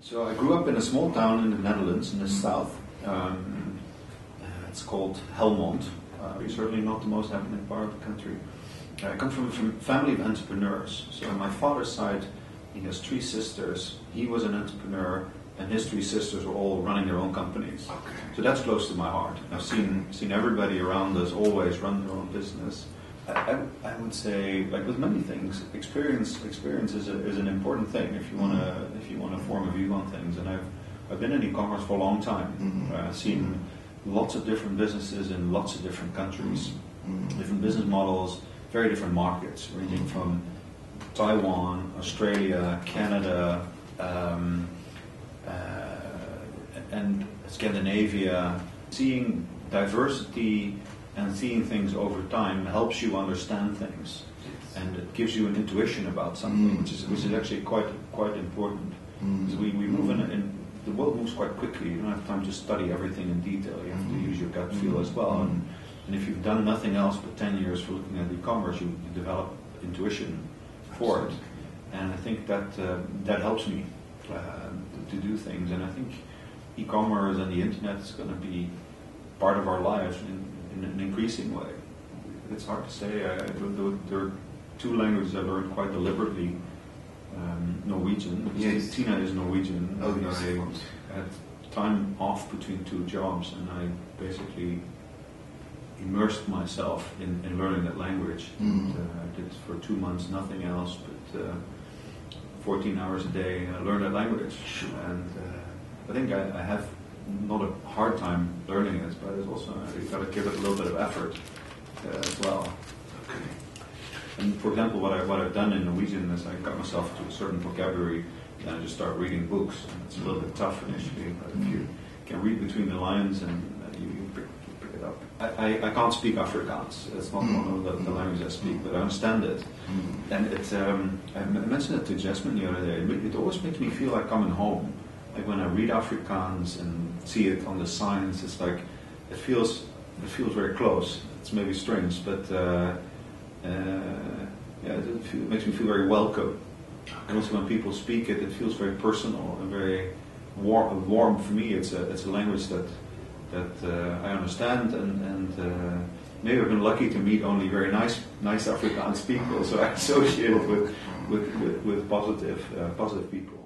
So I grew up in a small town in the Netherlands, in the south. It's called Helmond. Certainly not the most happening part of the country. I come from a family of entrepreneurs. So on my father's side, he has 3 sisters. He was an entrepreneur, and his 3 sisters were all running their own companies. Okay. So that's close to my heart. I've seen everybody around us always run their own business. I would say, like with many things, experience is an important thing if you want to form a view on things. And I've been in e-commerce for a long time. I've seen lots of different businesses in lots of different countries, different business models, very different markets, ranging from Taiwan, Australia, Canada, and Scandinavia. Seeing diversity and seeing things over time helps you understand things, and it gives you an intuition about something, which is actually quite important. Because we move in the world moves quite quickly. You don't have time to study everything in detail. You have to use your gut feel as well. And if you've done nothing else but 10 years for looking at e-commerce, you develop intuition for it. And I think that helps me to do things. And I think e-commerce and the internet is going to be part of our lives in an increasing way. It's hard to say. There are 2 languages I learned quite deliberately. Norwegian. Yes. Tina is Norwegian. Oh, yes. I had time off between 2 jobs, and I basically immersed myself in learning that language. I did for 2 months nothing else but 14 hours a day. I learned that language, and I think I have not a hard time learning it, but it's also you've got to give it a little bit of effort as well. Okay. And for example, what I've done in Norwegian is I got myself to a certain vocabulary, and I just start reading books. And it's a little bit tough initially, but if you can read between the lines and you pick it up. I can't speak Afrikaans. It's not one of the languages I speak, but I understand it. And it's I mentioned it to Jasmine the other day. It always makes me feel like coming home. Like when I read Afrikaans and see it on the signs, it's like it feels very close. It's maybe strange, but it makes me feel very welcome. And also when people speak it, it feels very personal and very warm for me. It's a language that I understand, and maybe I've been lucky to meet only very nice Afrikaans people, so I associate it with positive people.